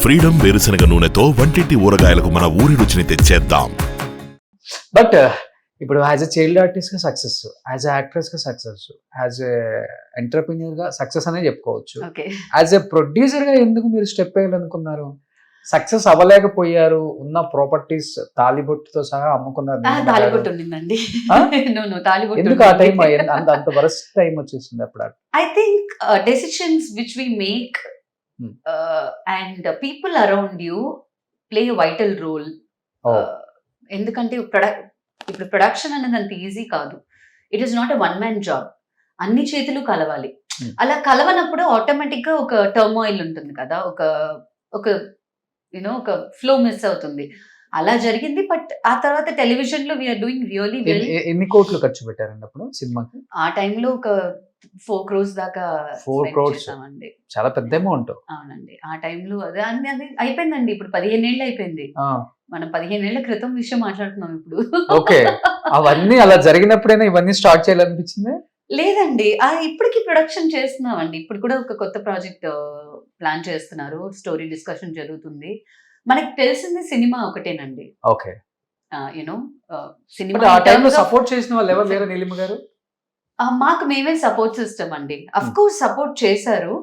Freedom వేరుశనగ నూనెతో వంటింటి ఊరగాయలకు మన ఊరి రుచిని తెచ్చేద్దాం. బట్ ఇప్పుడు యాజ్ ఎ చైల్డ్ ఆర్టిస్ట్ గా సక్సెస్, యాజ్ ఎ యాక్ట్రెస్ గా సక్సెస్, యాజ్ ఎ ఎంటర్ప్రీనియర్ గా సక్సెస్ అనే చెప్పుకోవచ్చు. యాజ్ ఎ ప్రొడ్యూసర్ గా ఎందుకు మీరు స్టెప్ వేయాలనుకున్నారు? సక్సెస్ అవ్వలేకపోయారు, ఉన్న ప్రాపర్టీస్ తాలిబొట్టుతో సహా అమ్ముకున్నారు. తాలిబొట్టు ఉండిందండి. ఎందుకు ఆ టైం అంత వరస్ట్ టైం వచ్చేసింది అప్పుడు? I think decisions which we make and people around you play vital role. ఎందుకంటే ఇప్పుడు ప్రొడక్షన్ అనేది అంత ఈజీ కాదు. It is not a one man job. అన్ని చేతులు కలవాలి. అలా కలవనప్పుడు ఆటోమేటిక్ గా ఒక టర్మాయిల్ ఉంటుంది కదా, ఒక ఒక ఫ్లో మిస్ అవుతుంది. అలా జరిగింది. బట్ ఆ తర్వాత టెలివిజన్ లో వీఆర్ డూయింగ్ రియల్లీ వెల్. ఎన్ని కోట్లు ఖర్చు పెట్టారండి అప్పుడు సినిమాకి? ఆ టైంలో ఒక 4 crores దాకా. 4 crores అండి, చాలా పెద్ద అమౌంట్. అవునండి. ఆ టైంలో అది అయిపోయిందండి. ఇప్పుడు 15 ఏళ్ళు అయిపోయింది. మనం 15 ఏళ్ల క్రితం విషయం మాట్లాడుతున్నాం ఇప్పుడు. ఓకే, అవన్నీ అలా జరిగినప్పుడైనా ఇవన్నీ స్టార్ట్ చేయాలనిపించింది? లేదండి, ఇప్పటికి ప్రొడక్షన్ చేస్తున్నామండి. ఇప్పుడు కూడా ఒక కొత్త ప్రాజెక్ట్ ప్లాన్ చేస్తున్నారు. స్టోరీ డిస్కషన్ జరుగుతుంది. మనకి తెలిసింది సినిమా ఒకటేనండి. ఓకే, సినిమా ఆ టైంలో సపోర్ట్ చేసిన వాళ్ళు ఎవరు లేరా నీలిమ గారు? మాకు మేమే సపోర్ట్ సిస్టమ్ అండి. అఫ్ కోర్స్ సపోర్ట్ చేశారు.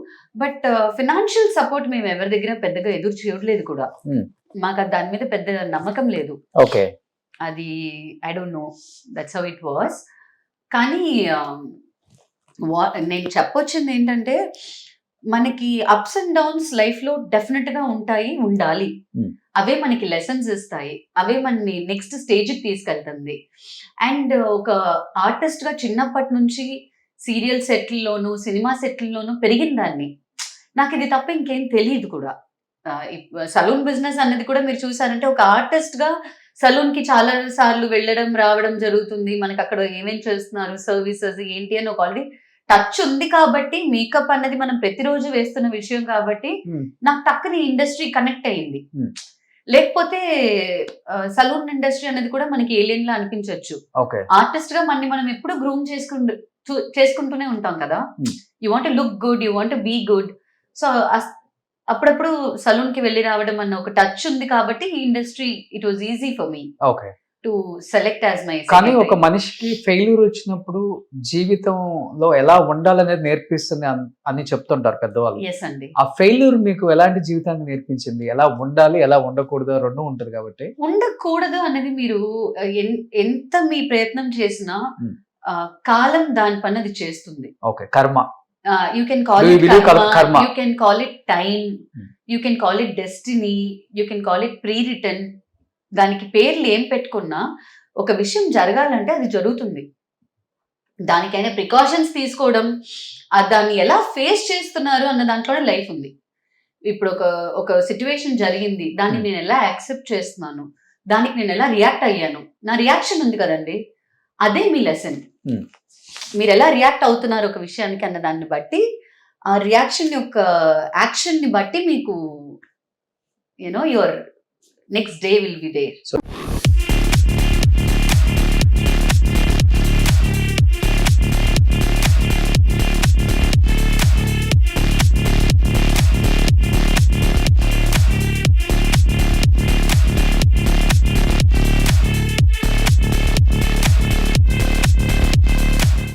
బట్ ఫినాన్షియల్ సపోర్ట్ మేము ఎవరి దగ్గర పెద్దగా ఎదురు చూడలేదు కూడా. మాకు దాని మీద పెద్ద నమ్మకం లేదు. ఓకే, అది I don't know, that's how it was. కానీ నేను చెప్పొచ్చింది ఏంటంటే, మనకి అప్స్ అండ్ డౌన్స్ లైఫ్ లో డెఫినెట్ గా ఉంటాయి, ఉండాలి. అవే మనకి లెసన్స్ ఇస్తాయి, అవే మనని నెక్స్ట్ స్టేజ్ కి తీసుకెళ్తుంది. అండ్ ఒక ఆర్టిస్ట్ గా చిన్నప్పటి నుంచి సీరియల్ సెట్లలోను సినిమా సెట్లలోను పెరిగిన దాన్ని, నాకు ఇది తప్ప ఇంకేం తెలియదు కూడా. సలూన్ బిజినెస్ అన్నది కూడా మీరు చూసారంటే, ఒక ఆర్టిస్ట్ గా సలూన్ కి చాలా సార్లు వెళ్ళడం రావడం జరుగుతుంది. మనకి అక్కడ ఏమేం చేస్తున్నారు, సర్వీసెస్ ఏంటి అని ఒక ఆల్రెడీ టచ్ ఉంది. కాబట్టి మేకప్ అన్నది మనం ప్రతిరోజు వేస్తున్న విషయం కాబట్టి నాకు టక్కున ఇండస్ట్రీ కనెక్ట్ అయ్యింది. లేకపోతే సలూన్ ఇండస్ట్రీ అనేది కూడా మనకి ఏలియన్ లా అనిపించవచ్చు. ఆర్టిస్ట్ గా మనం ఎప్పుడు గ్రూమ్ చేసుకుంటూనే ఉంటాం కదా. You want look good, you want be good. So అప్పుడప్పుడు సలూన్ కి వెళ్ళి రావడం అన్న ఒక టచ్ ఉంది కాబట్టి ఈ industry it was easy for me to select as my. కానీ ఒక మనిషికి ఫెయిల్యూర్ వచ్చినప్పుడు జీవితంలో ఎలా ఉండాలనేది నేర్పిస్తుంది అని చెప్తుంటారు పెద్దవాళ్ళు. ఎస్ అండి. ఆ ఫెయిల్యూర్ మీకు ఎలాంటి జీవితాన్ని నేర్పించింది? ఎలా ఉండాలి, ఎలా ఉండకూడదు, రెండు ఉంటుంది కాబట్టి. ఉండకూడదు అనేది మీరు ఎంత మీ ప్రయత్నం చేసినా కాలం దాని పన్నది చేస్తుంది. ఓకే, కర్మ. You can call it karma, you can call it time, you can call it destiny, you can call it pre-written. దానికి పేర్లు ఏం పెట్టుకున్నా ఒక విషయం జరగాలంటే అది జరుగుతుంది. దానికైనా ప్రికాషన్స్ తీసుకోవడం, దాన్ని ఎలా ఫేస్ చేస్తున్నారు అన్న దాంట్లోనే లైఫ్ ఉంది. ఇప్పుడు ఒక సిచ్యువేషన్ జరిగింది, దాన్ని నేను ఎలా యాక్సెప్ట్ చేస్తున్నాను, దానికి నేను ఎలా రియాక్ట్ అయ్యాను, నా రియాక్షన్ ఉంది కదండి, అదే మీ లెసన్. మీరు ఎలా రియాక్ట్ అవుతున్నారు ఒక విషయానికి అన్న దాన్ని బట్టి, ఆ రియాక్షన్ యొక్క యాక్షన్ ని బట్టి మీకు your next day will be there.